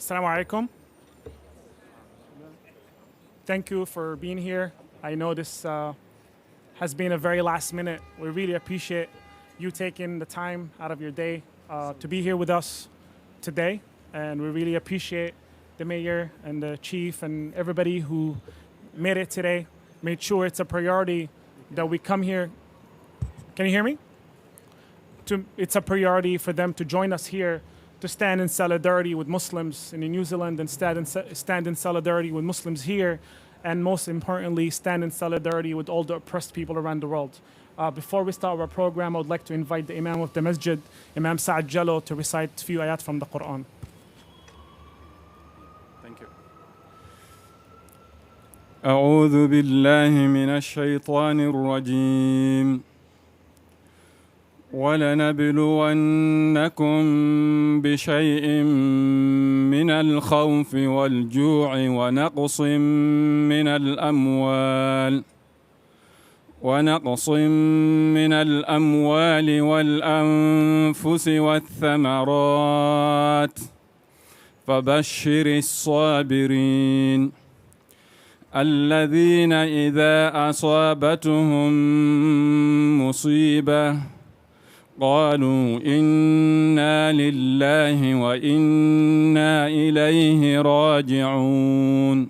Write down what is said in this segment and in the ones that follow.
Assalamu alaikum. Thank you for being here. I know this has been a very last minute. We really appreciate you taking the time out of your day to be here with us today. And we really appreciate the mayor and the chief and everybody who made it today, made sure it's a priority that we come here. Can you hear me? It's a priority for them to join us here to stand in solidarity with Muslims in New Zealand and stand in solidarity with Muslims here, and most importantly, stand in solidarity with all the oppressed people around the world. Before we start our program, I would like to invite the Imam of the Masjid, Imam Sa'ad Jallo, to recite a few ayat from the Quran. Thank you. أعوذ بالله من الشيطان الرجيم ولنبلونكم بشيء من الخوف والجوع ونقص من الأموال والأنفس والثمرات فبشر الصابرين الذين إذا أصابتهم مصيبة قالوا إنا لله وإنا إليه راجعون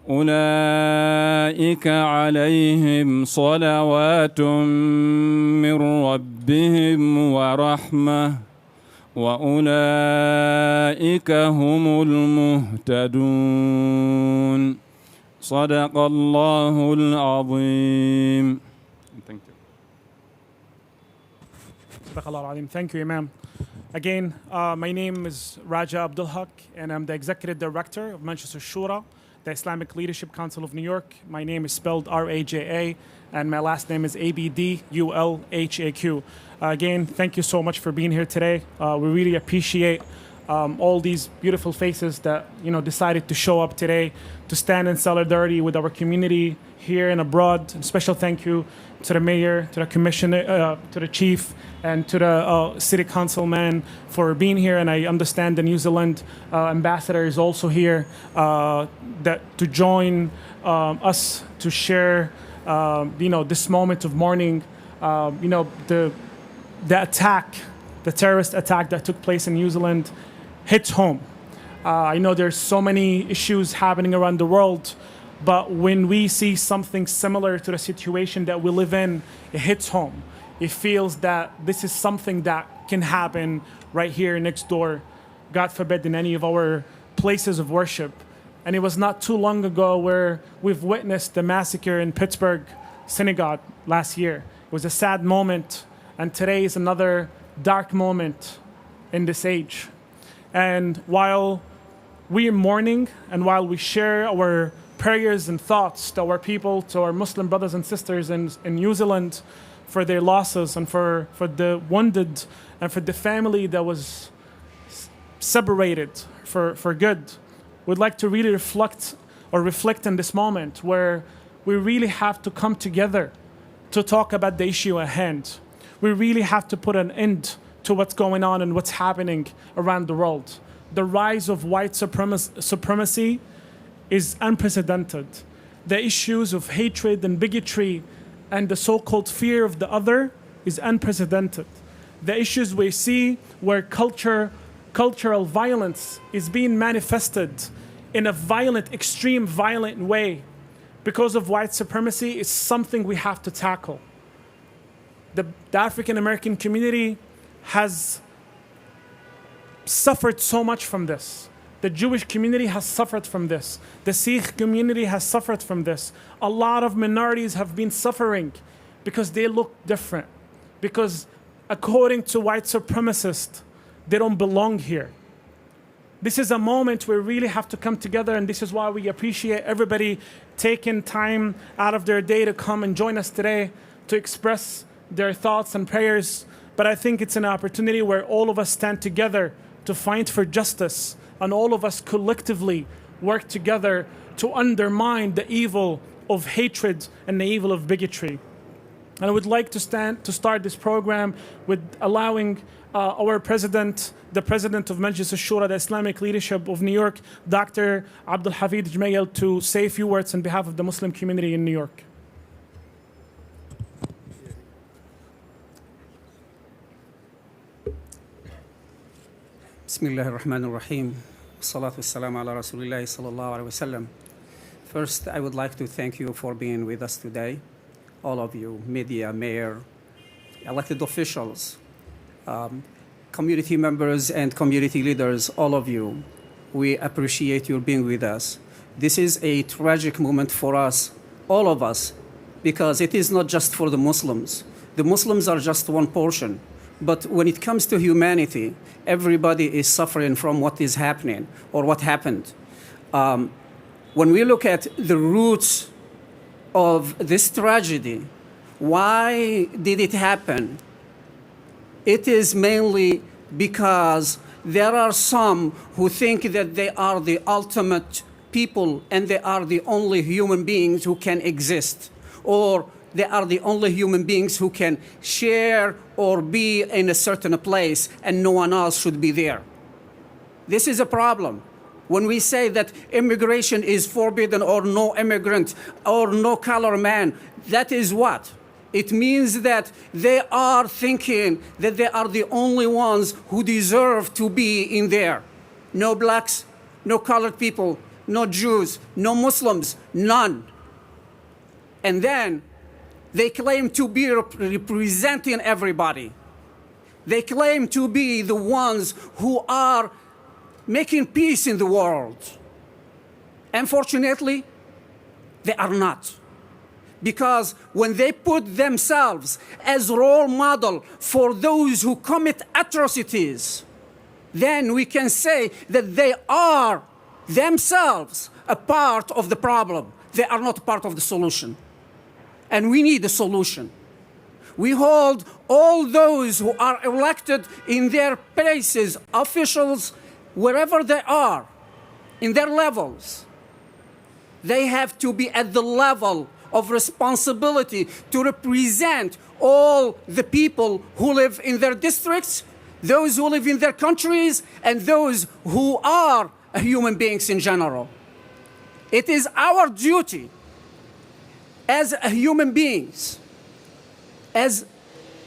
أولئك عليهم صلوات من ربهم ورحمة وأولئك هم المهتدون صدق الله العظيم. Thank you. Thank you, Imam. Again, my name is Raja Abdul Haq, and I'm the Executive Director of Manchester Shura, the Islamic Leadership Council of New York. My name is spelled R-A-J-A, and my last name is A-B-D-U-L-H-A-Q. Again, thank you so much for being here today. We really appreciate all these beautiful faces that decided to show up today to stand in solidarity with our community here and abroad. And special thank you to the mayor, to the commissioner, to the chief, and to the city councilman for being here. And I understand the New Zealand ambassador is also here to join us to share, this moment of mourning. The attack, the terrorist attack that took place in New Zealand hits home. I know there's so many issues happening around the world, but when we see something similar to the situation that we live in, it hits home. It feels that this is something that can happen right here next door, God forbid, in any of our places of worship. And it was not too long ago where we've witnessed the massacre in Pittsburgh synagogue last year. It was a sad moment, and today is another dark moment in this age. And while we are mourning and while we share our prayers and thoughts to our people, to our Muslim brothers and sisters in New Zealand for their losses and for the wounded and for the family that was separated for good, we'd like to really reflect in this moment where we really have to come together to talk about the issue at hand. We really have to put an end to what's going on and what's happening around the world. The rise of white supremacy is unprecedented. The issues of hatred and bigotry and the so-called fear of the other is unprecedented. The issues we see where cultural violence is being manifested in a violent, extreme violent way because of white supremacy is something we have to tackle. The African American community has suffered so much from this. The Jewish community has suffered from this. The Sikh community has suffered from this. A lot of minorities have been suffering because they look different. Because according to white supremacists, they don't belong here. This is a moment where we really have to come together, and this is why we appreciate everybody taking time out of their day to come and join us today to express their thoughts and prayers. But I think it's an opportunity where all of us stand together to fight for justice, and all of us collectively work together to undermine the evil of hatred and the evil of bigotry. And I would like to start this program with allowing our president, the president of Majlis al-Shura, the Islamic leadership of New York, Dr. Abdul Hafid Jmayel, to say a few words on behalf of the Muslim community in New York. Bismillah ar-Rahman ar-Rahim. Salatu wassalam ala Rasulillah sallallahu alayhi wa sallam. First, I would like to thank you for being with us today. All of you, media, mayor, elected officials, community members and community leaders, all of you, we appreciate your being with us. This is a tragic moment for us, all of us, because it is not just for the Muslims. The Muslims are just one portion. But when it comes to humanity, everybody is suffering from what is happening or what happened. When we look at the roots of this tragedy, why did it happen? It is mainly because there are some who think that they are the ultimate people and they are the only human beings who can exist, or they are the only human beings who can share or be in a certain place and no one else should be there. This is a problem. When we say that immigration is forbidden or no immigrant or no color man, that is what? It means that they are thinking that they are the only ones who deserve to be in there. No blacks, no colored people, no Jews, no Muslims, none. And then they claim to be representing everybody. They claim to be the ones who are making peace in the world. Unfortunately, they are not. Because when they put themselves as role model for those who commit atrocities, then we can say that they are themselves a part of the problem. They are not part of the solution. And we need a solution. We hold all those who are elected in their places, officials, wherever they are, in their levels. They have to be at the level of responsibility to represent all the people who live in their districts, those who live in their countries, and those who are human beings in general. It is our duty as human beings, as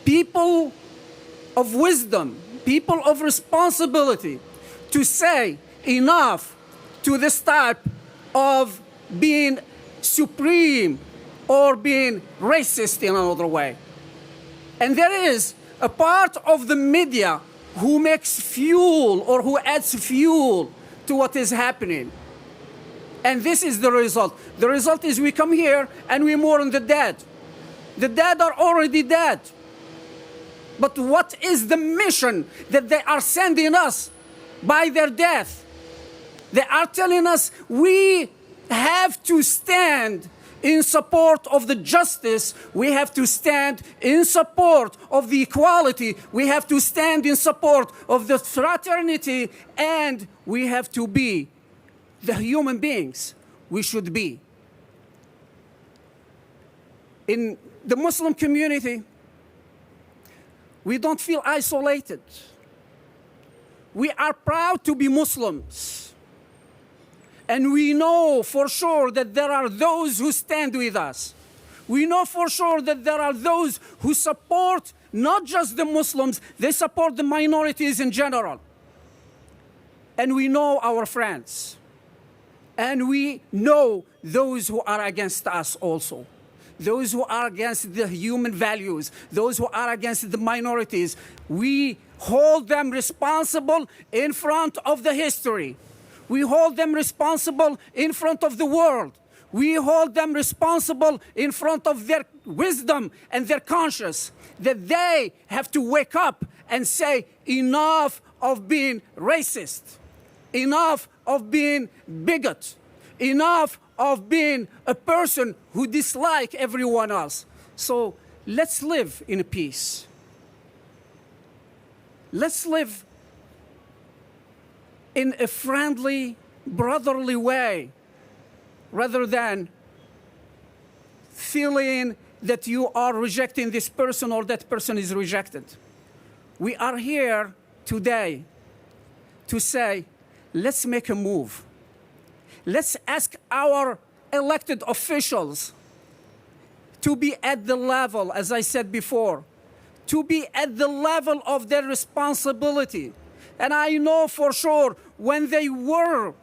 people of wisdom, people of responsibility, to say enough to this type of being supreme or being racist in another way. And there is a part of the media who makes fuel or who adds fuel to what is happening. And this is the result. The result is we come here and we mourn the dead. The dead are already dead. But what is the mission that they are sending us by their death? They are telling us we have to stand in support of the justice. We have to stand in support of the equality. We have to stand in support of the fraternity. And we have to be the human beings we should be. In the Muslim community, we don't feel isolated. We are proud to be Muslims. And we know for sure that there are those who stand with us. We know for sure that there are those who support not just the Muslims, they support the minorities in general. And we know our friends. And we know those who are against us also. Those who are against the human values, those who are against the minorities. We hold them responsible in front of the history. We hold them responsible in front of the world. We hold them responsible in front of their wisdom and their conscience, that they have to wake up and say, enough of being racist, enough of being bigot, enough of being a person who dislikes everyone else. So let's live in peace. Let's live in a friendly, brotherly way, rather than feeling that you are rejecting this person or that person is rejected. We are here today to say, let's make a move. Let's ask our elected officials to be at the level, as I said before, to be at the level of their responsibility. And I know for sure when they were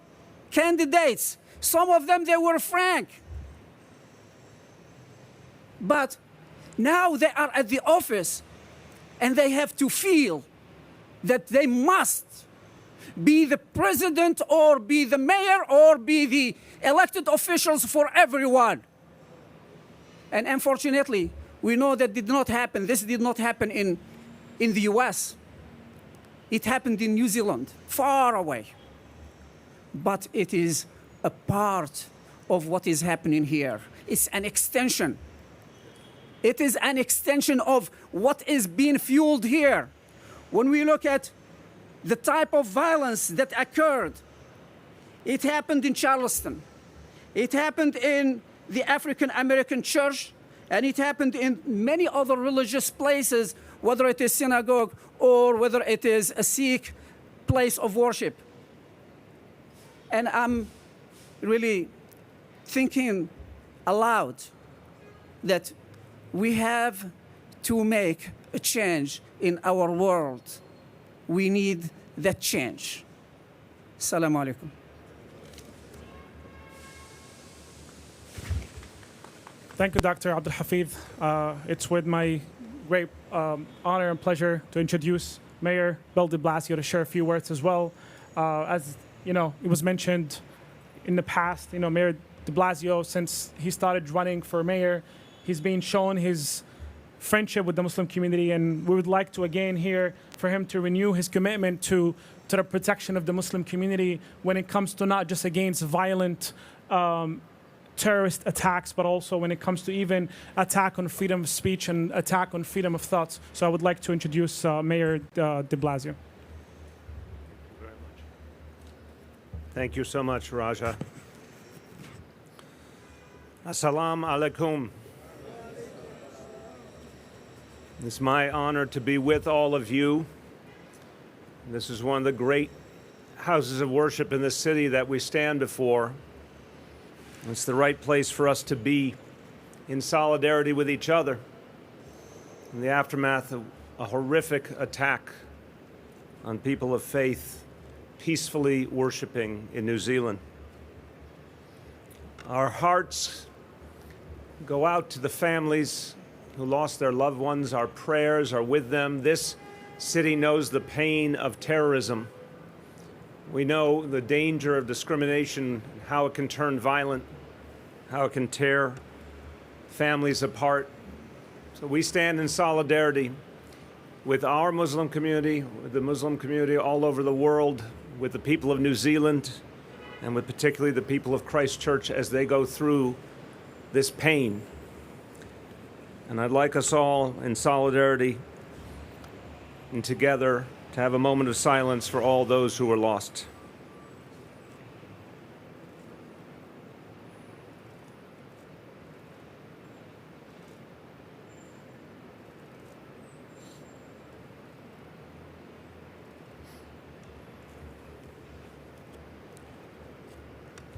candidates, some of them, they were frank. But now they are at the office and they have to feel that they must be the president or be the mayor or be the elected officials for everyone. And unfortunately, we know that did not happen. This did not happen in the US. It happened in New Zealand, far away. But it is a part of what is happening here. It's an extension. It is an extension of what is being fueled here. When we look at the type of violence that occurred, it happened in Charleston. It happened in the African American church, and it happened in many other religious places, whether it is synagogue or whether it is a Sikh place of worship. And I'm really thinking aloud that we have to make a change in our world. We need that change. Assalamu alaikum. Thank you, Dr. Abdul Hafid. It's with my great honor and pleasure to introduce Mayor Bill de Blasio to share a few words as well. As you know, it was mentioned in the past, Mayor de Blasio, since he started running for mayor, he's been shown his friendship with the Muslim community, and we would like to again hear for him to renew his commitment to the protection of the Muslim community when it comes to not just against violent terrorist attacks, but also when it comes to even attack on freedom of speech and attack on freedom of thoughts. So I would like to introduce Mayor de Blasio. Thank you so much, Raja. Assalamu alaikum. It's my honor to be with all of you. This is one of the great houses of worship in this city that we stand before. It's the right place for us to be in solidarity with each other in the aftermath of a horrific attack on people of faith peacefully worshiping in New Zealand. Our hearts go out to the families who lost their loved ones. Our prayers are with them. This city knows the pain of terrorism. We know the danger of discrimination, how it can turn violent, how it can tear families apart. So we stand in solidarity with our Muslim community, with the Muslim community all over the world, with the people of New Zealand, and with particularly the people of Christ Church as they go through this pain. And I'd like us all in solidarity and together to have a moment of silence for all those who were lost.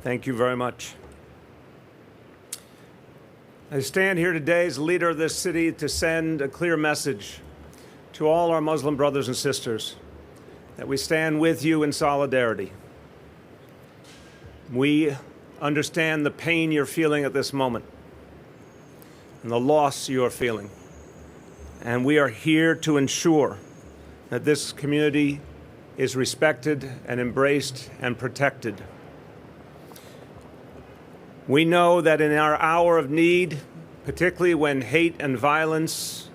Thank you very much. I stand here today as leader of this city to send a clear message to all our Muslim brothers and sisters that we stand with you in solidarity. We understand the pain you're feeling at this moment and the loss you are feeling. And we are here to ensure that this community is respected and embraced and protected. We know that in our hour of need, particularly when hate and violence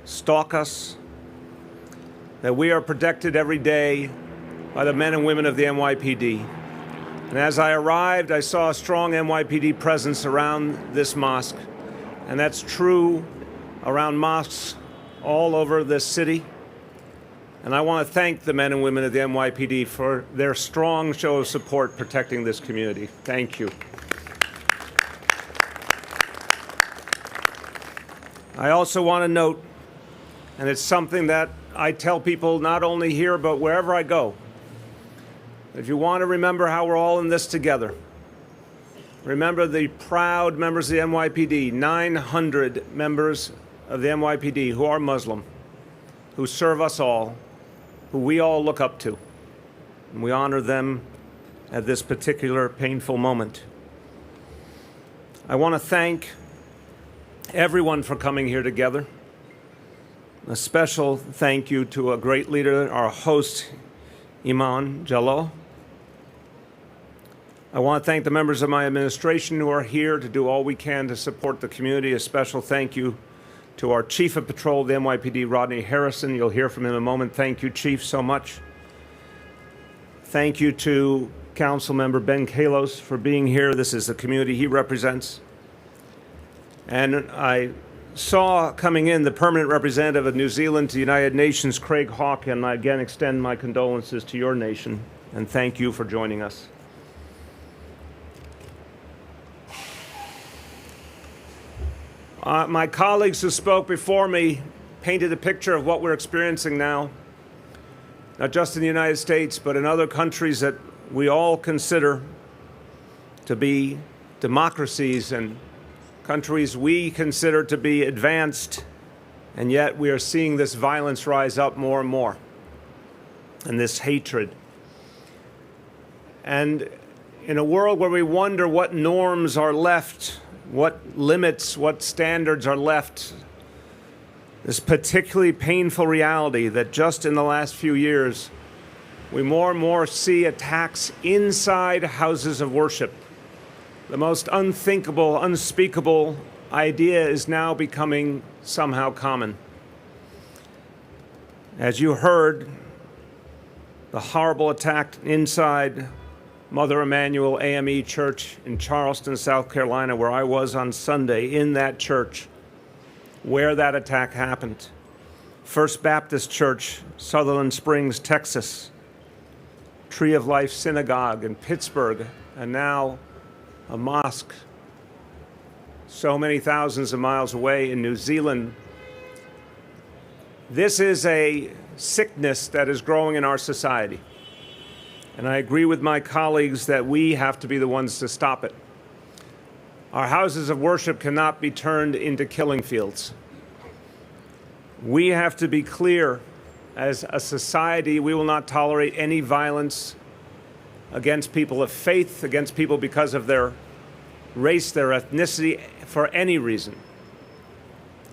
stalk us, that we are protected every day by the men and women of the NYPD. And as I arrived, I saw a strong NYPD presence around this mosque, and that's true around mosques all over this city. And I want to thank the men and women of the NYPD for their strong show of support protecting this community. Thank you. I also want to note, and it's something that I tell people not only here but wherever I go, if you want to remember how we're all in this together, remember the proud members of the NYPD, 900 members of the NYPD who are Muslim, who serve us all, who we all look up to. And we honor them at this particular painful moment. I want to thank everyone for coming here together. A special thank you to a great leader, our host, Iman Jalal. I want to thank the members of my administration who are here to do all we can to support the community. A special thank you to our Chief of Patrol of the NYPD, Rodney Harrison. You'll hear from him in a moment. Thank you, Chief, so much. Thank you to Council Member Ben Kalos for being here. This is the community he represents. And I saw coming in the permanent representative of New Zealand to the United Nations, Craig Hawke, and I again extend my condolences to your nation, and thank you for joining us. My colleagues who spoke before me painted a picture of what we're experiencing now, not just in the United States, but in other countries that we all consider to be democracies and countries we consider to be advanced, and yet we are seeing this violence rise up more and more, and this hatred. And in a world where we wonder what norms are left, what limits, what standards are left, this particularly painful reality that just in the last few years, we more and more see attacks inside houses of worship. The most unthinkable, unspeakable idea is now becoming somehow common. As you heard, the horrible attack inside Mother Emanuel AME Church in Charleston, South Carolina, where I was on Sunday, in that church where that attack happened. First Baptist Church, Sutherland Springs, Texas. Tree of Life Synagogue in Pittsburgh, and now a mosque so many thousands of miles away in New Zealand. This is a sickness that is growing in our society. And I agree with my colleagues that we have to be the ones to stop it. Our houses of worship cannot be turned into killing fields. We have to be clear as a society, we will not tolerate any violence against people of faith, against people because of their race, their ethnicity, for any reason.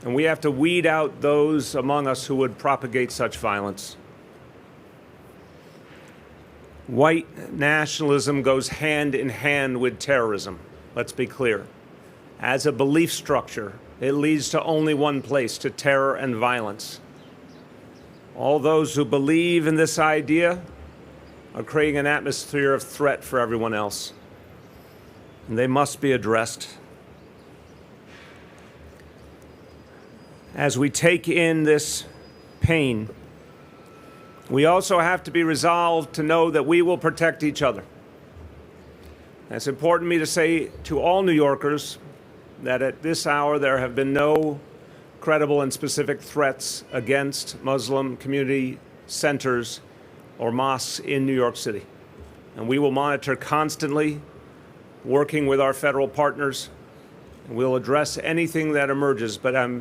And we have to weed out those among us who would propagate such violence. White nationalism goes hand in hand with terrorism. Let's be clear. As a belief structure, it leads to only one place, to terror and violence. All those who believe in this idea are creating an atmosphere of threat for everyone else. And they must be addressed. As we take in this pain, we also have to be resolved to know that we will protect each other. And it's important to me to say to all New Yorkers that at this hour there have been no credible and specific threats against Muslim community centers or mosques in New York City. And we will monitor constantly, working with our federal partners. And we'll address anything that emerges, but I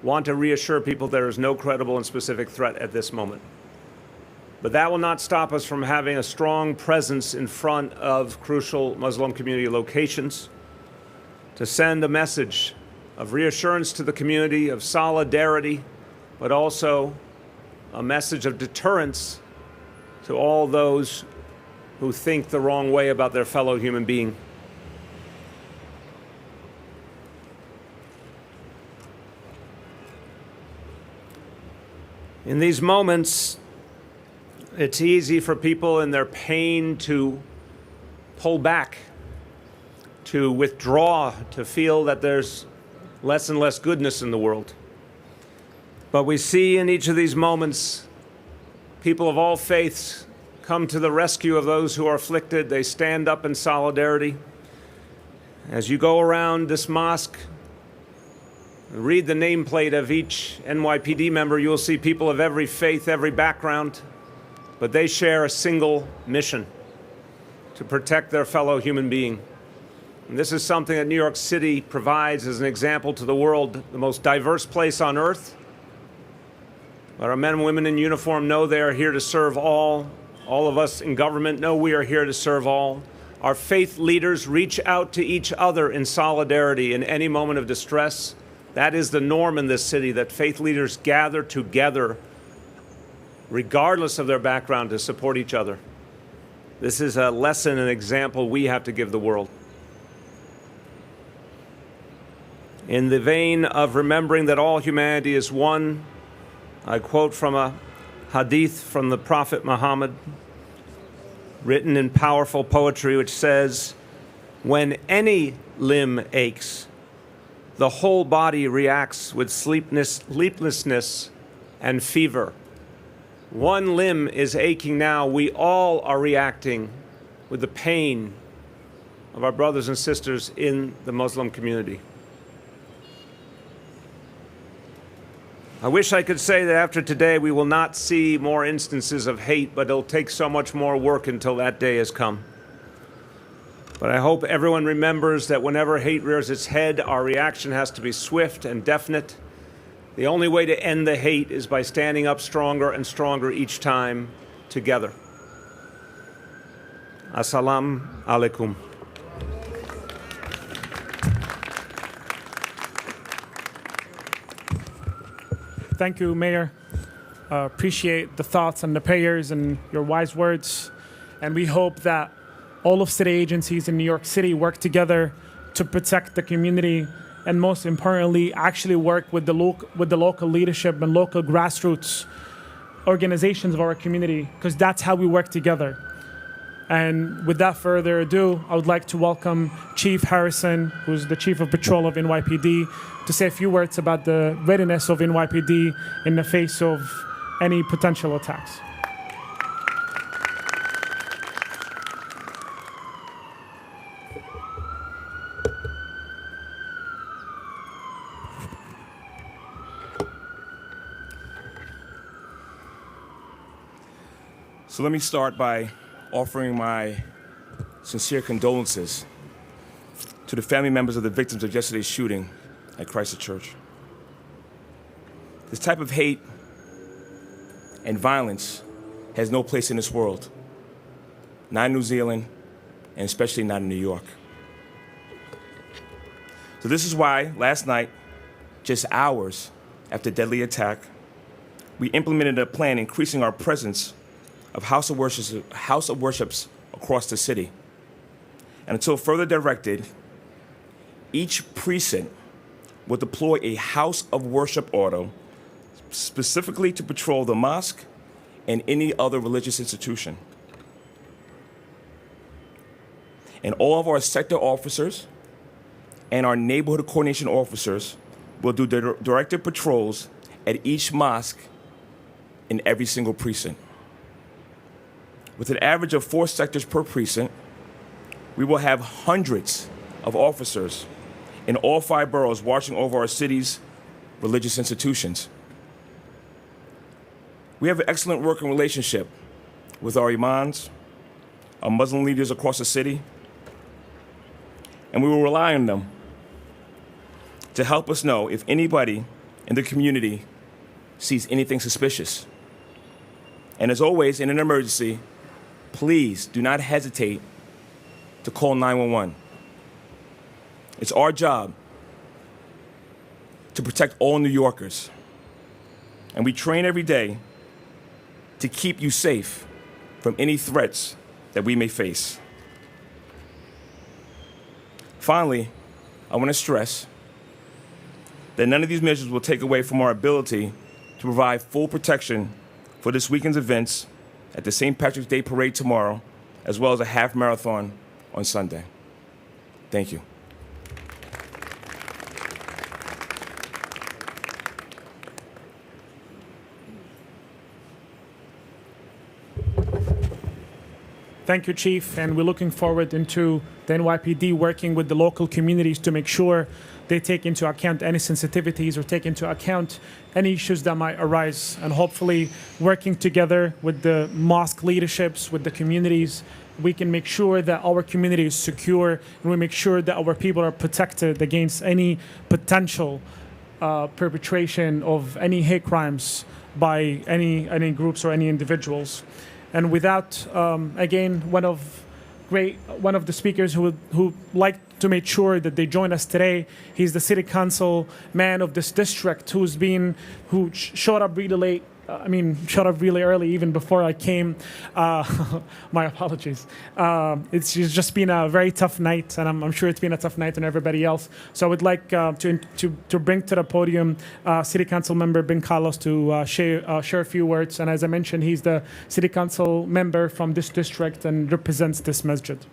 want to reassure people there is no credible and specific threat at this moment. But that will not stop us from having a strong presence in front of crucial Muslim community locations to send a message of reassurance to the community, of solidarity, but also a message of deterrence to all those who think the wrong way about their fellow human being. In these moments, it's easy for people in their pain to pull back, to withdraw, to feel that there's less and less goodness in the world. But we see in each of these moments, people of all faiths come to the rescue of those who are afflicted. They stand up in solidarity. As you go around this mosque, Read the nameplate of each NYPD member. You will see people of every faith, every background, but they share a single mission: to protect their fellow human being. And this is something that New York City provides as an example to the world, the most diverse place on earth. But our men and women in uniform know they are here to serve all. All of us in government know we are here to serve all. Our faith leaders reach out to each other in solidarity in any moment of distress. That is the norm in this city, that faith leaders gather together, regardless of their background, to support each other. This is a lesson, an example we have to give the world. In the vein of remembering that all humanity is one, I quote from a hadith from the Prophet Muhammad, written in powerful poetry, which says, "When any limb aches, the whole body reacts with sleeplessness and fever." One limb is aching now. We all are reacting with the pain of our brothers and sisters in the Muslim community. I wish I could say that after today we will not see more instances of hate, but it'll take so much more work until that day has come. But I hope everyone remembers that whenever hate rears its head, our reaction has to be swift and definite. The only way to end the hate is by standing up stronger and stronger each time together. Assalamu alaikum. Thank you, Mayor. Appreciate the thoughts and the prayers and your wise words. And we hope that all of city agencies in New York City work together to protect the community, and most importantly, actually work with the local leadership and local grassroots organizations of our community, because that's how we work together. And without further ado, I would like to welcome Chief Harrison, who's the Chief of Patrol of NYPD, to say a few words about the readiness of NYPD in the face of any potential attacks. So let me start by offering my sincere condolences to the family members of the victims of yesterday's shooting at Christ Church. This type of hate and violence has no place in this world, not in New Zealand, and especially not in New York. So this is why last night, just hours after the deadly attack, we implemented a plan increasing our presence of house of worships across the city. And until further directed, each precinct will deploy a house of worship auto specifically to patrol the mosque and any other religious institution. And all of our sector officers and our neighborhood coordination officers will do directed patrols at each mosque in every single precinct. With an average of 4 sectors per precinct, we will have hundreds of officers in all 5 boroughs watching over our city's religious institutions. We have an excellent working relationship with our imams, our Muslim leaders across the city, and we will rely on them to help us know if anybody in the community sees anything suspicious. And as always, in an emergency, please do not hesitate to call 911. It's our job to protect all New Yorkers. And we train every day to keep you safe from any threats that we may face. Finally, I want to stress that none of these measures will take away from our ability to provide full protection for this weekend's events at the St. Patrick's Day Parade tomorrow, as well as a half marathon on Sunday. Thank you. Thank you, Chief, and we're looking forward into the NYPD working with the local communities to make sure they take into account any sensitivities or take into account any issues that might arise. And hopefully, working together with the mosque leaderships, with the communities, we can make sure that our community is secure, and we make sure that our people are protected against any potential perpetration of any hate crimes by any groups or any individuals. And without, again, one of the speakers who like to make sure that they join us today. He's the city council man of this district who showed up really late. Showed up really early, even before I came. My apologies. It's just been a very tough night, and I'm sure it's been a tough night on everybody else. So I would like to bring to the podium City Council member Ben Carlos to share a few words. And as I mentioned, he's the City Council member from this district and represents this masjid.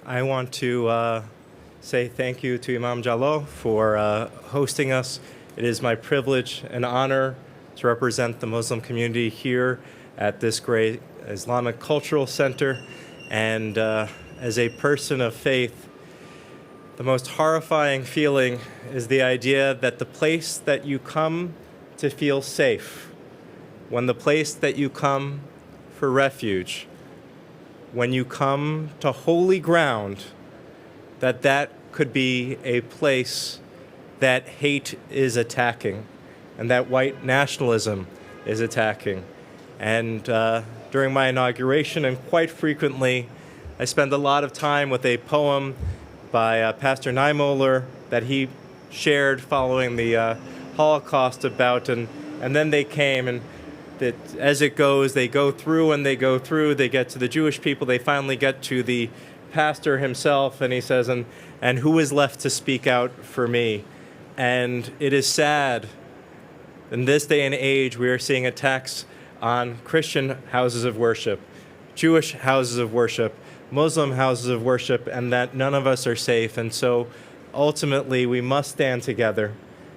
I want to say thank you to Imam Jallo for hosting us. It is my privilege and honor to represent the Muslim community here at this great Islamic cultural center. And as a person of faith, the most horrifying feeling is the idea that the place that you come to feel safe, when the place that you come for refuge, when you come to holy ground, that could be a place that hate is attacking and that white nationalism is attacking. And during my inauguration, and quite frequently, I spend a lot of time with a poem by Pastor Niemoller that he shared following the Holocaust about, and then they came, and that as it goes, they go through and they go through, they get to the Jewish people, they finally get to the pastor himself, and he says, and who is left to speak out for me? And it is sad. In this day and age, we are seeing attacks on Christian houses of worship, Jewish houses of worship, Muslim houses of worship, and that none of us are safe. And so ultimately, we must stand together.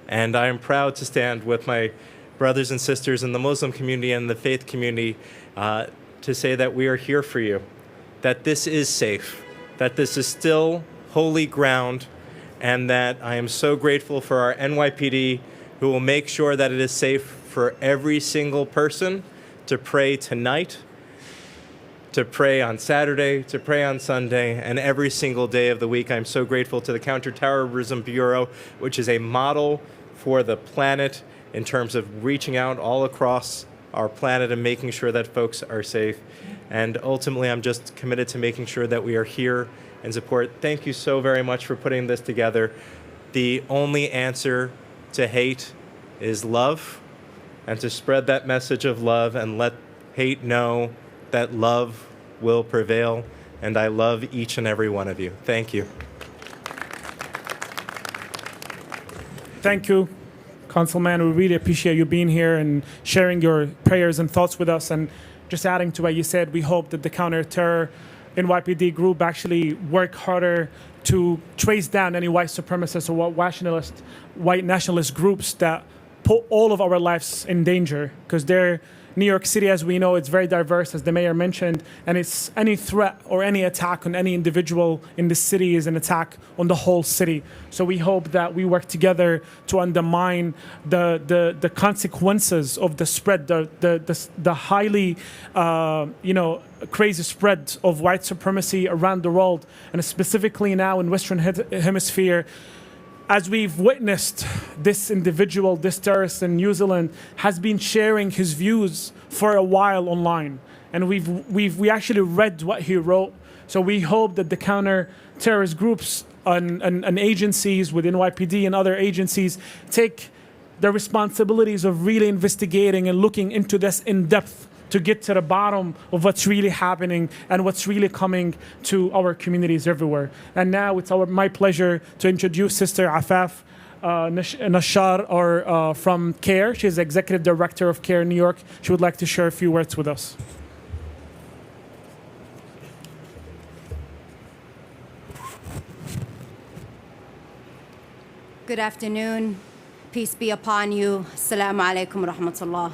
And I am proud to stand with my brothers and sisters in the Muslim community and the faith community to say that we are here for you, that this is safe, that this is still holy ground, and that I am so grateful for our NYPD, who will make sure that it is safe for every single person to pray tonight, to pray on Saturday, to pray on Sunday, and every single day of the week. I'm so grateful to the Counterterrorism Bureau, which is a model for the planet in terms of reaching out all across our planet and making sure that folks are safe. And ultimately, I'm just committed to making sure that we are here and support. Thank you so very much for putting this together. The only answer to hate is love, and to spread that message of love and let hate know that love will prevail. And I love each and every one of you. Thank you. Thank you, Councilman. We really appreciate you being here and sharing your prayers and thoughts with us. And just adding to what you said, we hope that the counter-terror NYPD group actually work harder to trace down any white supremacist or white nationalist groups that put all of our lives in danger, because New York City, as we know, it's very diverse, as the mayor mentioned, and it's any threat or any attack on any individual in the city is an attack on the whole city. So we hope that we work together to undermine the consequences of the spread, the highly, crazy spread of white supremacy around the world, and specifically now in Western Hemisphere. As we've witnessed, this individual, this terrorist in New Zealand, has been sharing his views for a while online, and we actually read what he wrote. So we hope that the counter-terrorist groups and agencies within NYPD and other agencies take the responsibilities of really investigating and looking into this in depth to get to the bottom of what's really happening and what's really coming to our communities everywhere. And now it's my pleasure to introduce Sister Afaf Nashar from CARE. She's the Executive Director of CARE New York. She would like to share a few words with us. Good afternoon. Peace be upon you. Assalamu alaikum wa rahmatullah.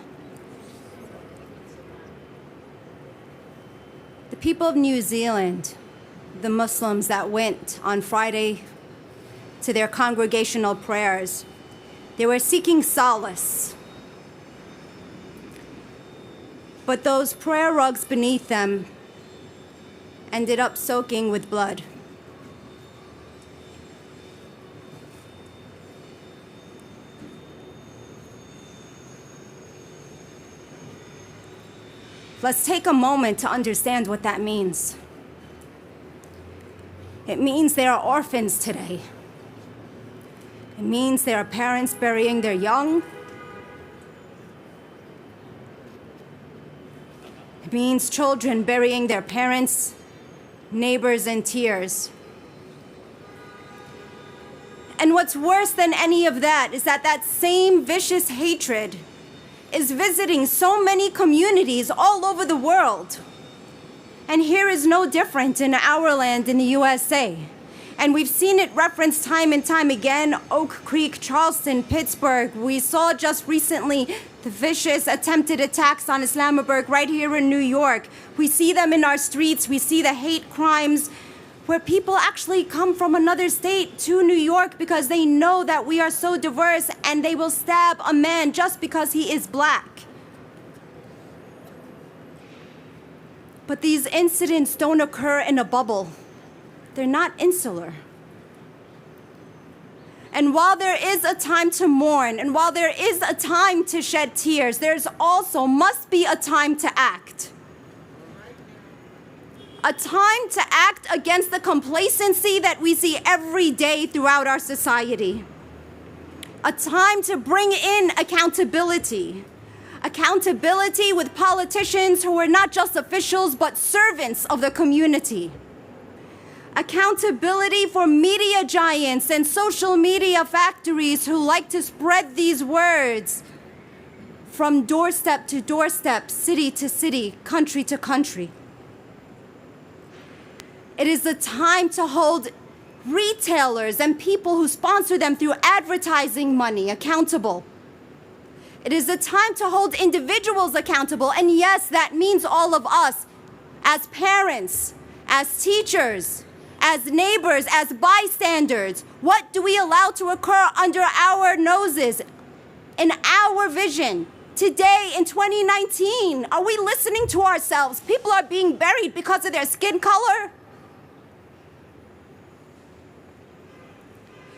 The people of New Zealand, the Muslims that went on Friday to their congregational prayers. They were seeking solace. But those prayer rugs beneath them ended up soaking with blood. Let's take a moment to understand what that means. It means there are orphans today. It means there are parents burying their young. It means children burying their parents, neighbors in tears. And what's worse than any of that is that that same vicious hatred is visiting so many communities all over the world. And here is no different in our land in the USA. And we've seen it referenced time and time again, Oak Creek, Charleston, Pittsburgh. We saw just recently the vicious attempted attacks on Islamabad right here in New York. We see them in our streets. We see the hate crimes where people actually come from another state to New York because they know that we are so diverse, and they will stab a man just because he is black. But these incidents don't occur in a bubble. They're not insular. And while there is a time to mourn, and while there is a time to shed tears, there's also must be a time to act. A time to act against the complacency that we see every day throughout our society. A time to bring in accountability. Accountability with politicians who are not just officials, but servants of the community. Accountability for media giants and social media factories who like to spread these words from doorstep to doorstep, city to city, country to country. It is the time to hold retailers and people who sponsor them through advertising money accountable. It is the time to hold individuals accountable. And yes, that means all of us as parents, as teachers, as neighbors, as bystanders. What do we allow to occur under our noses, in our vision? Today in 2019, are we listening to ourselves? People are being buried because of their skin color.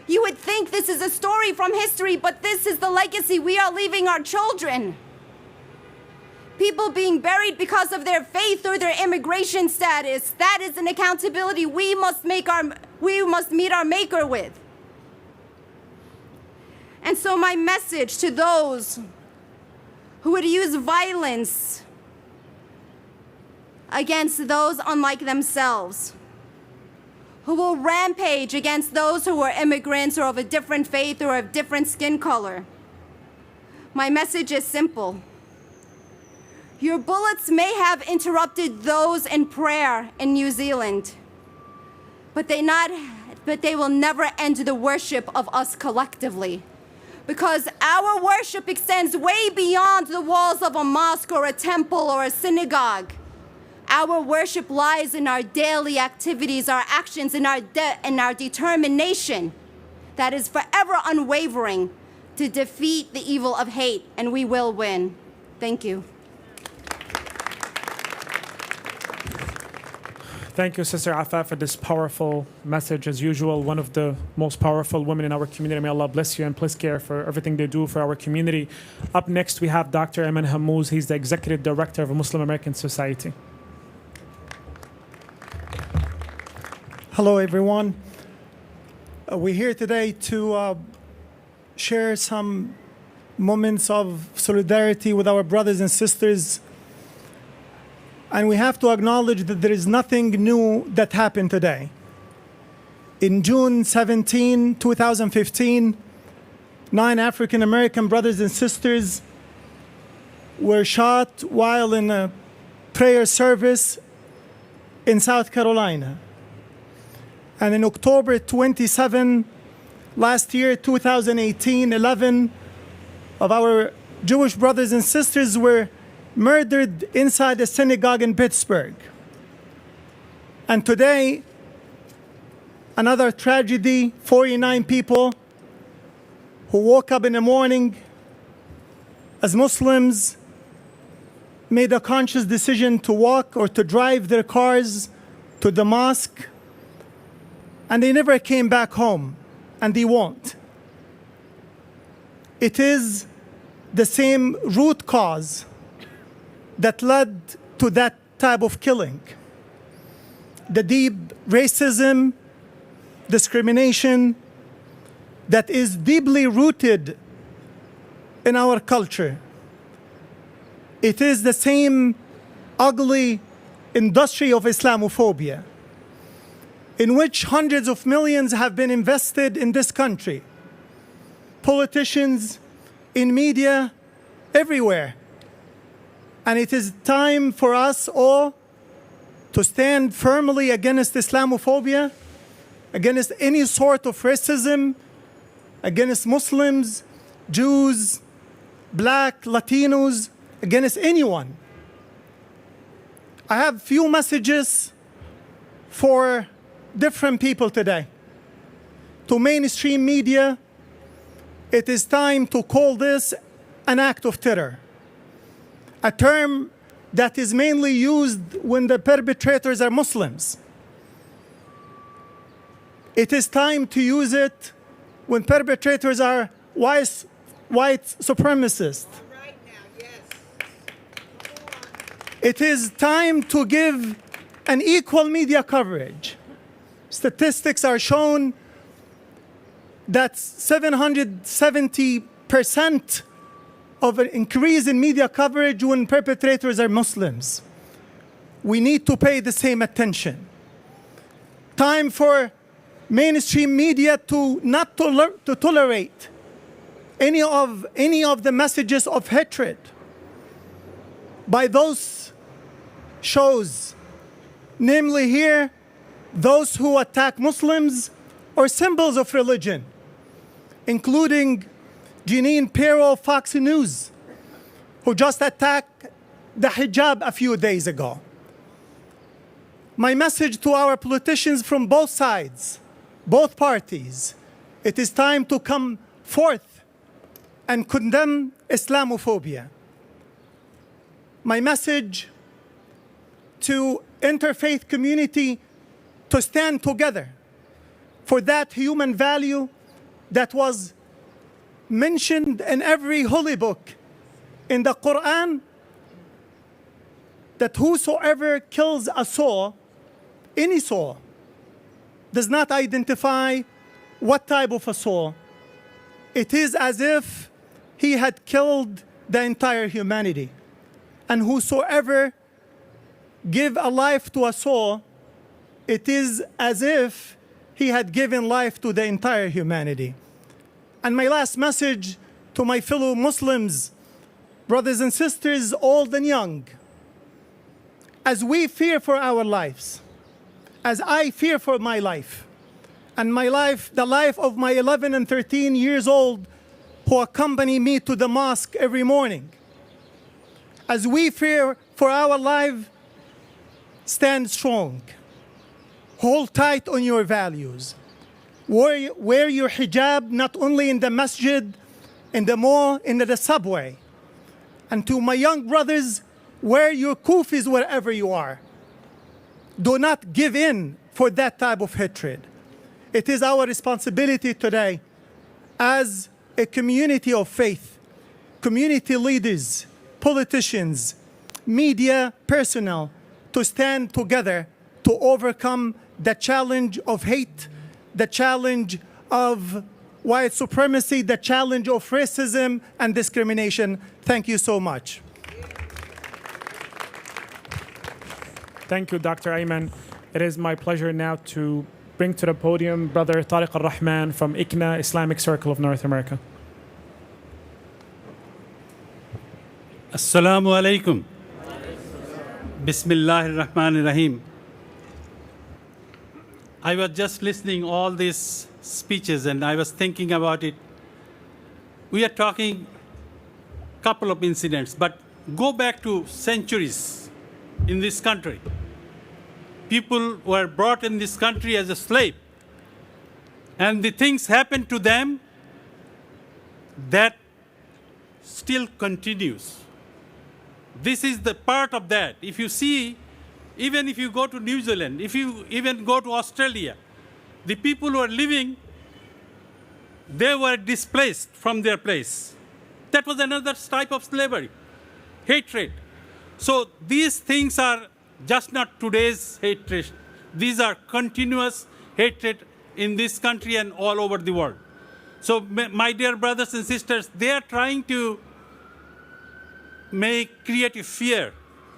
You would think this is a story from history, but this is the legacy we are leaving our children. People being buried because of their faith or their immigration status. That is an accountability we must meet our Maker with. And so my message to those who would use violence against those unlike themselves, who will rampage against those who are immigrants or of a different faith or of different skin color. My message is simple. Your bullets may have interrupted those in prayer in New Zealand, but they will never end the worship of us collectively. Because our worship extends way beyond the walls of a mosque or a temple or a synagogue. Our worship lies in our daily activities, our actions, in our determination that is forever unwavering to defeat the evil of hate, and we will win. Thank you. Thank you, Sister Afaf, for this powerful message. As usual, one of the most powerful women in our community. May Allah bless you and please care for everything they do for our community. Up next, we have Dr. Ayman Hammouz. He's the Executive Director of a Muslim American Society. Hello, everyone. We're here today to share some moments of solidarity with our brothers and sisters. And we have to acknowledge that there is nothing new that happened today. In June 17, 2015, 9 African American brothers and sisters were shot while in a prayer service in South Carolina. And in October 27, last year, 2018, 11 of our Jewish brothers and sisters were murdered inside a synagogue in Pittsburgh. And today, Another tragedy, 49 people who woke up in the morning as Muslims, made a conscious decision to walk or to drive their cars to the mosque, and they never came back home, and they won't. It is the same root cause that led to that type of killing. The deep racism, discrimination that is deeply rooted in our culture. It is the same ugly industry of Islamophobia in which hundreds of millions have been invested in this country. Politicians, in media, everywhere. And it is time for us all to stand firmly against Islamophobia, against any sort of racism, against Muslims, Jews, Black, Latinos, against anyone. I have few messages for different people today. To mainstream media, it is time to call this an act of terror, a term that is mainly used when the perpetrators are Muslims. It is time to use it when perpetrators are white supremacists. It is time to give an equal media coverage. Statistics are shown that 770% of an increase in media coverage when perpetrators are Muslims. We need to pay the same attention. Time for mainstream media to not to tolerate any of the messages of hatred by those shows, namely here, those who attack Muslims or symbols of religion, including Jeanine Pirro, Fox News, who just attacked the hijab a few days ago. My message to our politicians from both sides, both parties, it is time to come forth and condemn Islamophobia. My message to interfaith community to stand together for that human value that was mentioned in every holy book in the Quran, that whosoever kills a soul, any soul, does not identify what type of a soul. It is as if he had killed the entire humanity. And whosoever give a life to a soul, it is as if he had given life to the entire humanity. And my last message to my fellow Muslims, brothers and sisters, old and young, as we fear for our lives, as I fear for my life, and my life, the life of my 11 and 13 years old who accompany me to the mosque every morning, as we fear for our life, stand strong. Hold tight on your values. Wear your hijab not only in the masjid, in the mall, in the subway. And to my young brothers, wear your kufis wherever you are. Do not give in for that type of hatred. It is our responsibility today as a community of faith, community leaders, politicians, media personnel, to stand together to overcome the challenge of hate, the challenge of white supremacy, the challenge of racism and discrimination. Thank you so much. Thank you, Dr. Ayman. It is my pleasure now to bring to the podium Brother Tariq Al-Rahman from ICNA, Islamic Circle of North America. Assalamu alaikum. Bismillahir Rahmanir Rahim. I was just listening all these speeches and I was thinking about it. We are talking couple of incidents, but go back to centuries in this country. People were brought in this country as a slave, And the things happen to them that still continues. This is the part of that. If you see, even if you go to New Zealand, if you even go to Australia, the people who are living, they were displaced from their place. That was another type of slavery, hatred. So these things are just not today's hatred. These are continuous hatred in this country and all over the world. So my dear brothers and sisters, they are trying to create a fear.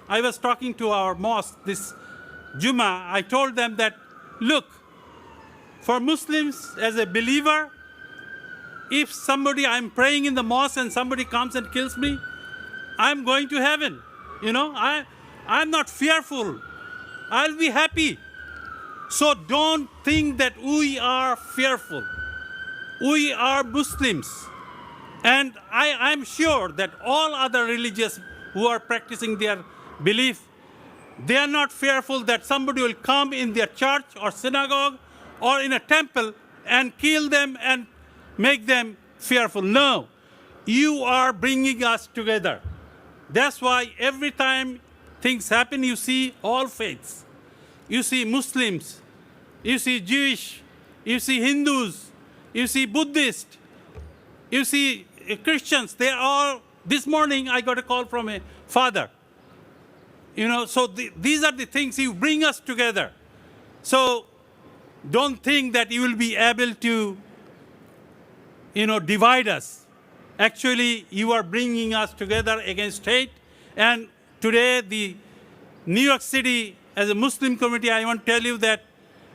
I was talking to our mosque this Juma. I told them that, look, for Muslims as a believer, if I'm praying in the mosque and somebody comes and kills me, I'm going to heaven. I'm not fearful. I'll be happy. So don't think that we are fearful. We are Muslims. And I'm sure that all other religious who are practicing their belief, they are not fearful that somebody will come in their church or synagogue or in a temple and kill them and make them fearful. No, you are bringing us together. That's why every time things happen, you see all faiths. You see Muslims, you see Jewish, you see Hindus, you see Buddhists, you see Christians. They are all, this morning I got a call from a father. So these are the things you bring us together. So don't think that you will be able to, divide us. Actually, you are bringing us together against hate. And today, the New York City, as a Muslim community, I want to tell you that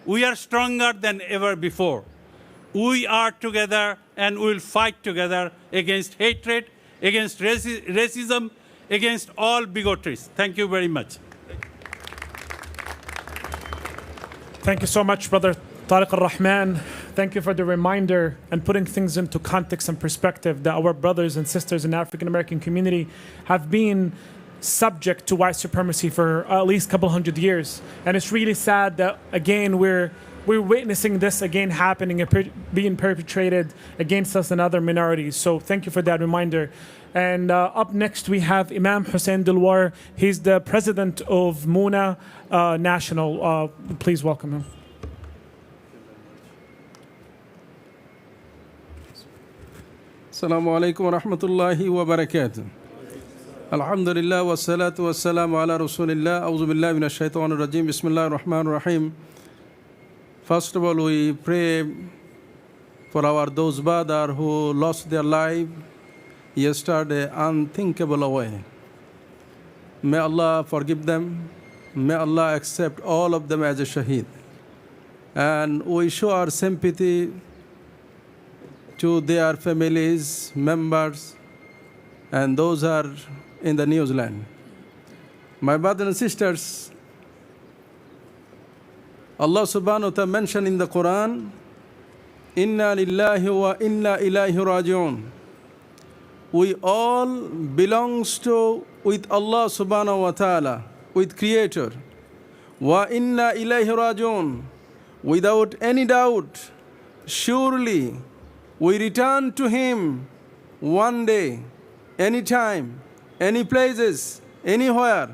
we are stronger than ever before. We are together and we will fight together against hatred, against racism, against all bigotries. Thank you very much. Thank you so much, Brother Tariq al-Rahman. Thank you for the reminder and putting things into context and perspective that our brothers and sisters in the African American community have been subject to white supremacy for at least a couple hundred years. And it's really sad that, again, we're witnessing this again happening and being perpetrated against us and other minorities. So thank you for that reminder. And up next, we have Imam Hussein Dilwar. He's the president of Muna National. Please welcome him. Assalamu alaikum wa rahmatullahi wa barakatuh. Alhamdulillah wa salatu wa salamu ala rasulillah. A'udhu billahi minash shaitanir rajim. Bismillahir rahmanir rahim. First of all, we pray for those brothers who lost their life yesterday unthinkable way. May Allah forgive them. May Allah accept all of them as a shaheed. And we show our sympathy to their families, members, and those are in the New Zealand. My brothers and sisters, Allah subhanahu wa ta'ala mentioned in the Quran, Inna lillahi wa inna ilayhi raji'un. We all belongs to with Allah subhanahu wa ta'ala, with Creator. Wa inna ilayhi raji'un. Without any doubt, surely we return to Him one day, anytime, any places, anywhere.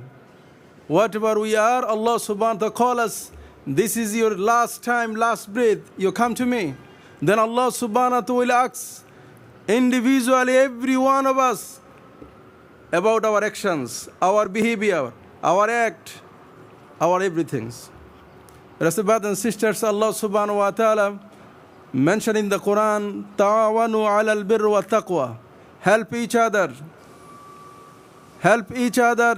Whatever we are, Allah subhanahu wa ta'ala call us, this is your last time, last breath, you come to me. Then Allah subhanahu wa ta'ala will ask individually every one of us about our actions, our behavior, our act, our everything. Brothers and sisters, Allah subhanahu wa ta'ala mentioned in the Quran, Ta'awanu ala al-birr wa taqwa. Help each other. Help each other.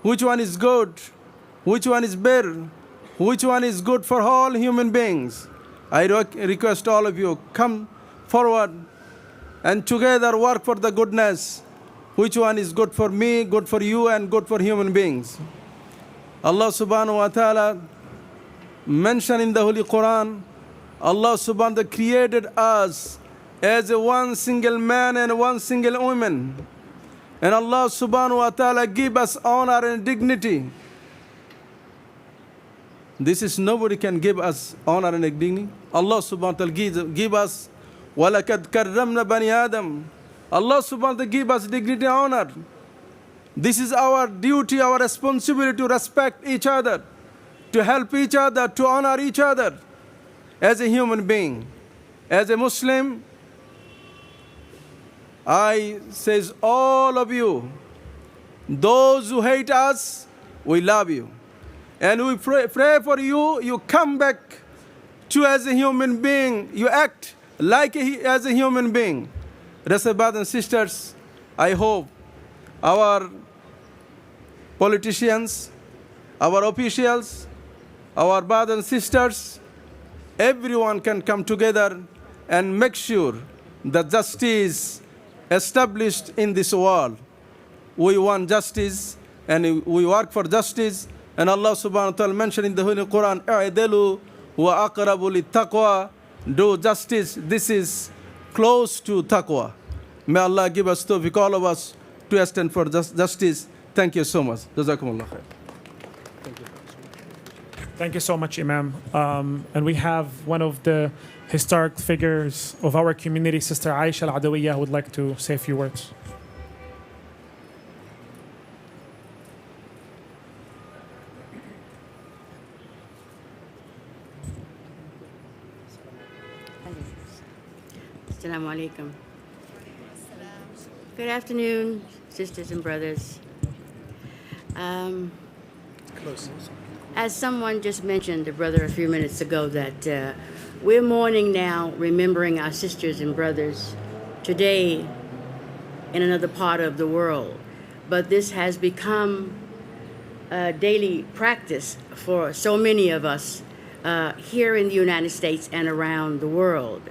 Which one is good? Which one is better? Which one is good for all human beings? I request all of you, come forward and together work for the goodness. Which one is good for me, good for you, and good for human beings? Allah subhanahu wa ta'ala mentioned in the Holy Quran, Allah subhanahu wa ta'ala created us as a one single man and one single woman. And Allah subhanahu wa ta'ala give us honor and dignity. This is nobody can give us honor and dignity. Allah subhanahu wa ta'ala give us وَلَكَدْ كَرَّمْنَا بَنِي آدَمَ. Allah subhanahu wa ta'ala give us dignity and honor. This is our duty, our responsibility to respect each other, to help each other, to honor each other as a human being. As a Muslim, I says all of you, those who hate us, we love you. And we pray for you, you come back to as a human being, you act like as a human being. Respected brothers and sisters, I hope our politicians, our officials, our brothers and sisters, everyone can come together and make sure that justice established in this world. We want justice and we work for justice. And Allah subhanahu wa ta'ala mentioned in the Holy Quran, "I'dilu wa aqrabu lit-taqwa." Do justice. This is close to taqwa. May Allah give us tawfiq, all of us, to stand for justice. Thank you so much. Jazakumullah khair. Thank you so much, Imam. And we have one of the historic figures of our community, Sister Aisha Al-Adawiyya, who would like to say a few words. Assalamu alaikum. Good afternoon, sisters and brothers. As someone just mentioned, a brother a few minutes ago, that we're mourning now, remembering our sisters and brothers today in another part of the world. But this has become a daily practice for so many of us here in the United States and around the world.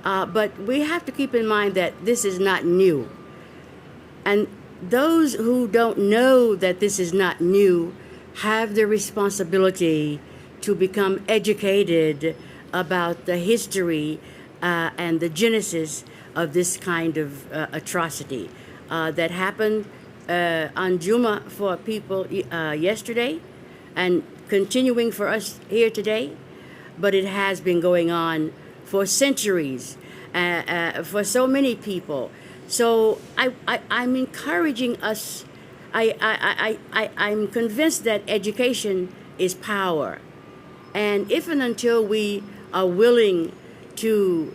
But we have to keep in mind that this is not new. And those who don't know that this is not new have the responsibility to become educated about the history and the genesis of this kind of atrocity that happened on Juma for people yesterday and continuing for us here today. But it has been going on for centuries, for so many people. So I'm encouraging us. I'm convinced that education is power. And if and until we are willing to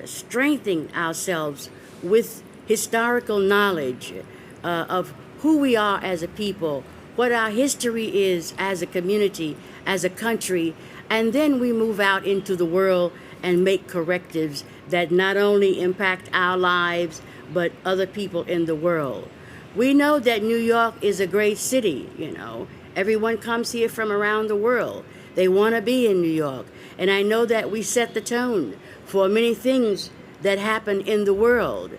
strengthen ourselves with historical knowledge of who we are as a people, what our history is as a community, as a country, and then we move out into the world and make correctives that not only impact our lives, but other people in the world. We know that New York is a great city, you know. Everyone comes here from around the world. They want to be in New York. And I know that we set the tone for many things that happen in the world.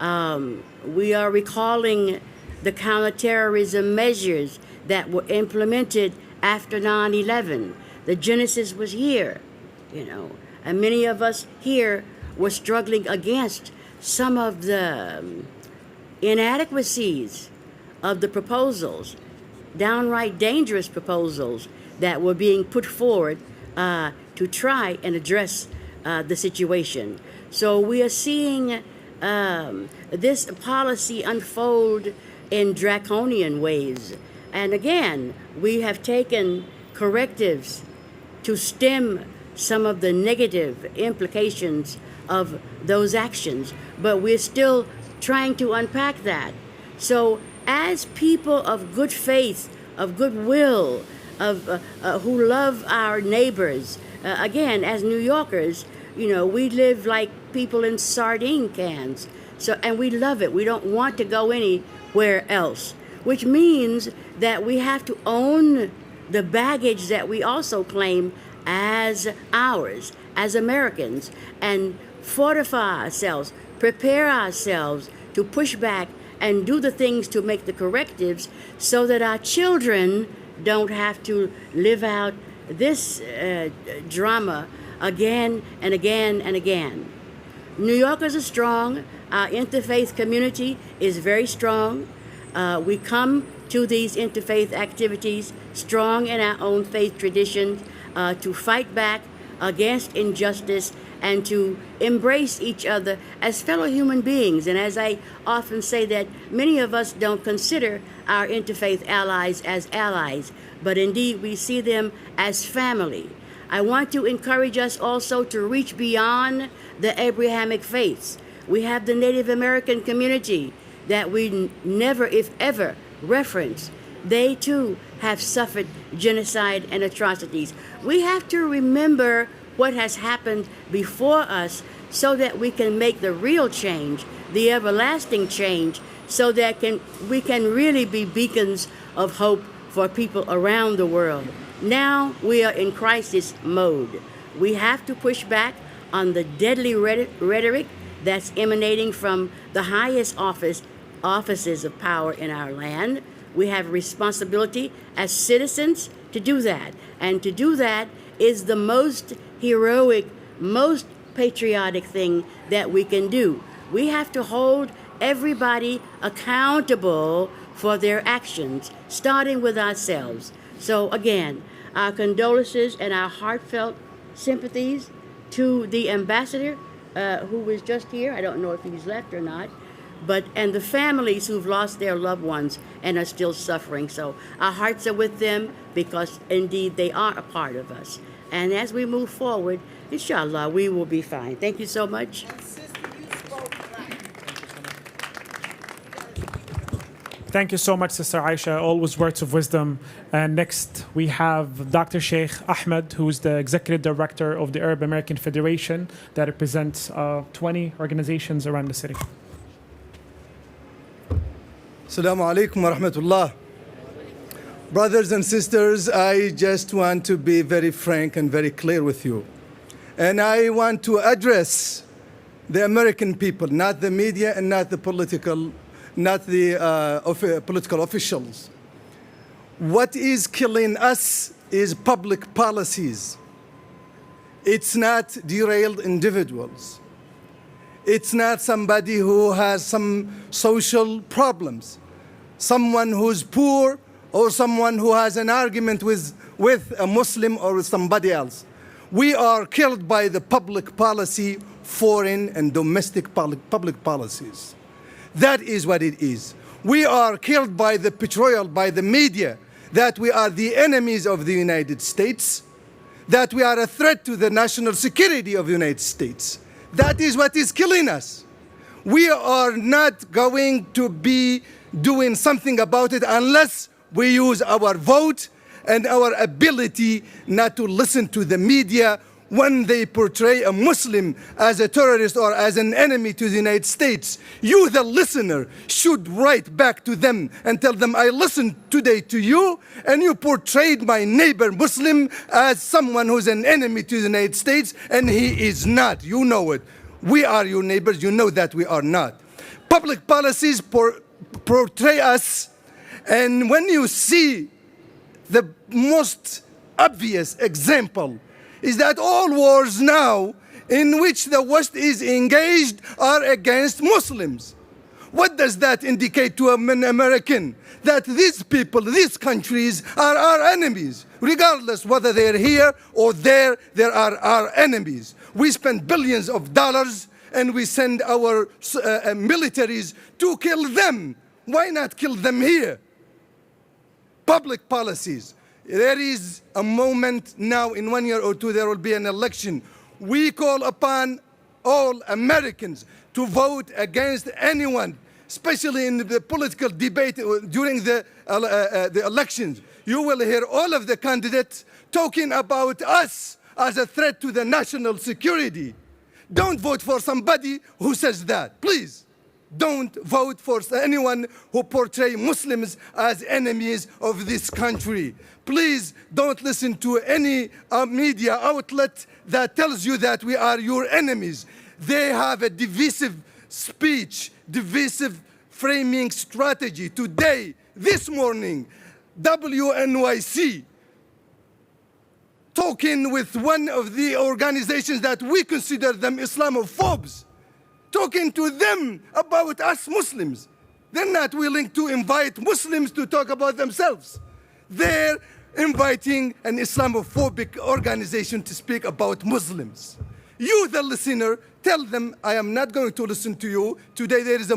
We are recalling the counterterrorism measures that were implemented after 9/11. The genesis was here, you know, and many of us here were struggling against some of the inadequacies of the proposals, downright dangerous proposals that were being put forward to try and address the situation. So we are seeing this policy unfold in draconian ways. And again, we have taken correctives to stem some of the negative implications of those actions, but we're still trying to unpack that. So as people of good faith, of goodwill, of who love our neighbors, again, as New Yorkers, you know, we live like people in sardine cans. So, and we love it. We don't want to go anywhere else, which means that we have to own the baggage that we also claim as ours, as Americans, and fortify ourselves, prepare ourselves to push back and do the things to make the correctives so that our children don't have to live out this drama again and again and again. New Yorkers are strong. Our interfaith community is very strong. We come to these interfaith activities, strong in our own faith traditions, to fight back against injustice and to embrace each other as fellow human beings. And as I often say, that many of us don't consider our interfaith allies as allies, but indeed we see them as family. I want to encourage us also to reach beyond the Abrahamic faiths. We have the Native American community that we never, if ever, reference. They too have suffered genocide and atrocities. We have to remember what has happened before us so that we can make the real change, the everlasting change, so that we can really be beacons of hope for people around the world. Now we are in crisis mode. We have to push back on the deadly rhetoric that's emanating from the highest offices of power in our land. We have a responsibility as citizens to do that. And to do that is the most heroic, most patriotic thing that we can do. We have to hold everybody accountable for their actions, starting with ourselves. So again, our condolences and our heartfelt sympathies to the ambassador who was just here. I don't know if he's left or not, and the families who've lost their loved ones and are still suffering. So our hearts are with them because indeed they are a part of us. And as we move forward, inshallah, we will be fine. Thank you so much. Thank you so much, Sister Aisha. Always words of wisdom. And next, we have Dr. Sheikh Ahmed, who is the Executive Director of the Arab American Federation that represents 20 organizations around the city. Assalamu alaikum wa rahmatullah. Brothers and sisters, I just want to be very frank and very clear with you. And I want to address the American people, not the media and not the political officials. What is killing us is public policies. It's not derailed individuals. It's not somebody who has some social problems, someone who's poor, or someone who has an argument with a Muslim or with somebody else. We are killed by the public policy, foreign and domestic public policies. That is what it is. We are killed by the portrayal, by the media, that we are the enemies of the United States, that we are a threat to the national security of the United States. That is what is killing us. We are not going to be doing something about it unless we use our vote and our ability not to listen to the media when they portray a Muslim as a terrorist or as an enemy to the United States. You, the listener, should write back to them and tell them, I listened today to you and you portrayed my neighbor Muslim as someone who's an enemy to the United States, and he is not. You know it. We are your neighbors. You know that we are not. Public policies portray us. And when you see the most obvious example is that all wars now in which the West is engaged are against Muslims. What does that indicate to an American? That these people, these countries are our enemies. Regardless whether they're here or there, they are our enemies. We spend billions of dollars and we send our militaries to kill them. Why not kill them here? Public policies. There is a moment now, in 1 year or two, there will be an election. We call upon all Americans to vote against anyone, especially in the political debate during the elections. You will hear all of the candidates talking about us as a threat to the national security. Don't vote for somebody who says that, please. Don't vote for anyone who portrays Muslims as enemies of this country. Please don't listen to any media outlet that tells you that we are your enemies. They have a divisive speech, divisive framing strategy. Today, this morning, WNYC, talking with one of the organizations that we consider them Islamophobes, talking to them about us Muslims. They're not willing to invite Muslims to talk about themselves. They're inviting an Islamophobic organization to speak about Muslims. You, the listener, tell them, I am not going to listen to you. Today there's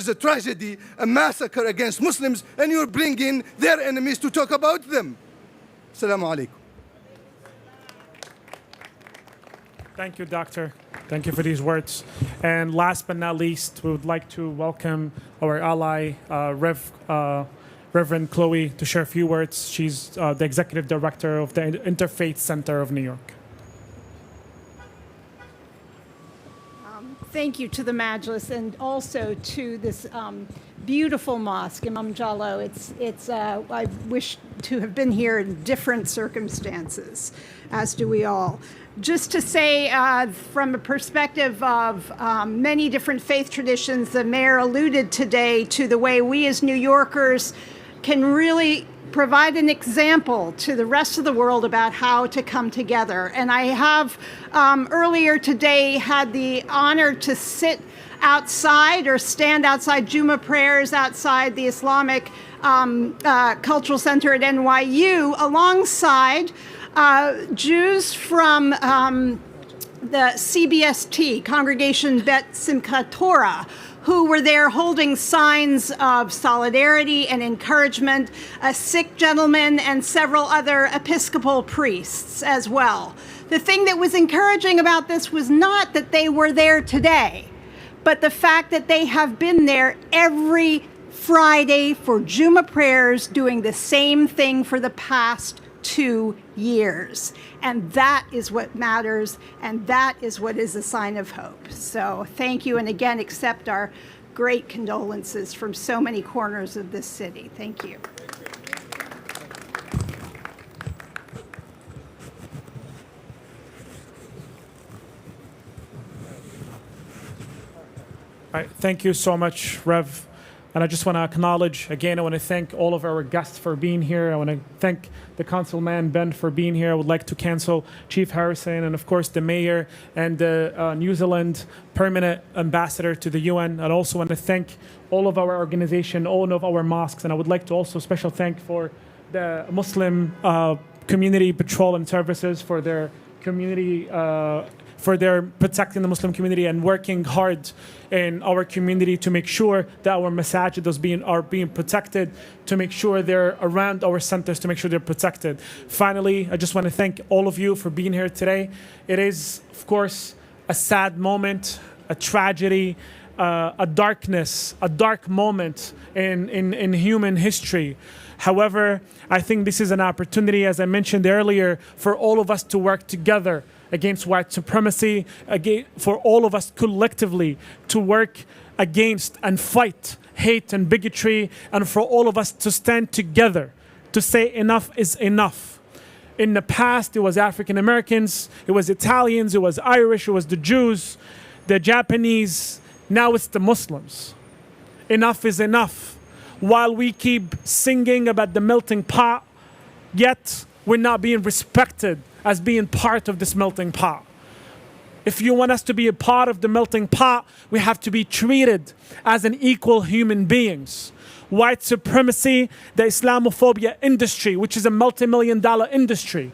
a tragedy, a massacre against Muslims, and you're bringing their enemies to talk about them. Assalamu alaikum. Thank you, Doctor. Thank you for these words. And last but not least, we would like to welcome our ally, Reverend Chloe, to share a few words. She's the Executive Director of the Interfaith Center of New York. Thank you to the Majlis and also to this beautiful mosque, Imam Jallo. I wish to have been here in different circumstances, as do we all. Just to say, from a perspective of many different faith traditions, the mayor alluded today to the way we as New Yorkers can really provide an example to the rest of the world about how to come together. And I have earlier today had the honor to sit outside or stand outside Juma prayers outside the Islamic Cultural Center at NYU alongside Jews from the CBST, Congregation Bet Simchat Torah, who were there holding signs of solidarity and encouragement, a Sikh gentleman and several other Episcopal priests as well. The thing that was encouraging about this was not that they were there today, but the fact that they have been there every Friday for Juma prayers, doing the same thing for the past 2 years. And that is what matters, and that is what is a sign of hope. So thank you, and again, accept our great condolences from so many corners of this city. Thank you. All right, thank you so much, Rev. And I just want to acknowledge, again, I want to thank all of our guests for being here. I want to thank the Councilman Ben for being here. I would like to cancel Chief Harrison and, of course, the Mayor and the New Zealand Permanent Ambassador to the UN. I also want to thank all of our organization, all of our mosques. And I would like to also special thank for the Muslim Community Patrol and Services for their community for their protecting the Muslim community and working hard in our community to make sure that our masajid are being protected, to make sure they're around our centers, to make sure they're protected. Finally, I just want to thank all of you for being here today. It is, of course, a sad moment, a tragedy, a dark moment in human history. However, I think this is an opportunity, as I mentioned earlier, for all of us to work together against white supremacy, for all of us collectively to work against and fight hate and bigotry, and for all of us to stand together to say enough is enough. In the past, it was African Americans, it was Italians, it was Irish, it was the Jews, the Japanese. Now it's the Muslims. Enough is enough. While we keep singing about the melting pot, yet we're not being respected as being part of this melting pot. If you want us to be a part of the melting pot, we have to be treated as an equal human beings. White supremacy, the Islamophobia industry, which is a multi-million-dollar industry,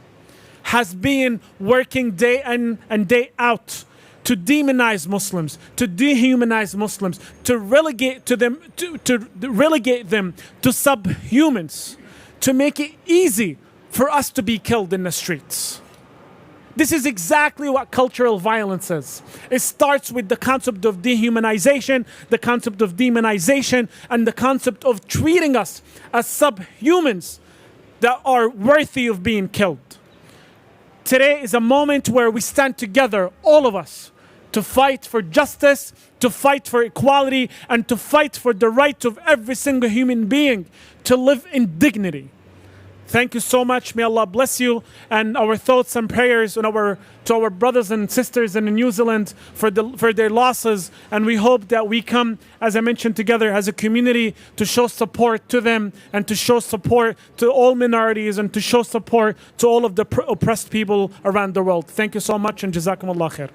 has been working day in and day out to demonize Muslims, to dehumanize Muslims, to relegate them to subhumans, to make it easy for us to be killed in the streets. This is exactly what cultural violence is. It starts with the concept of dehumanization, the concept of demonization, and the concept of treating us as subhumans that are worthy of being killed. Today is a moment where we stand together, all of us, to fight for justice, to fight for equality, and to fight for the right of every single human being to live in dignity. Thank you so much. May Allah bless you, and our thoughts and prayers to our brothers and sisters in New Zealand for their losses. And we hope that we come, as I mentioned, together as a community to show support to them and to show support to all minorities and to show support to all of the oppressed people around the world. Thank you so much, and Jazakumullah khair.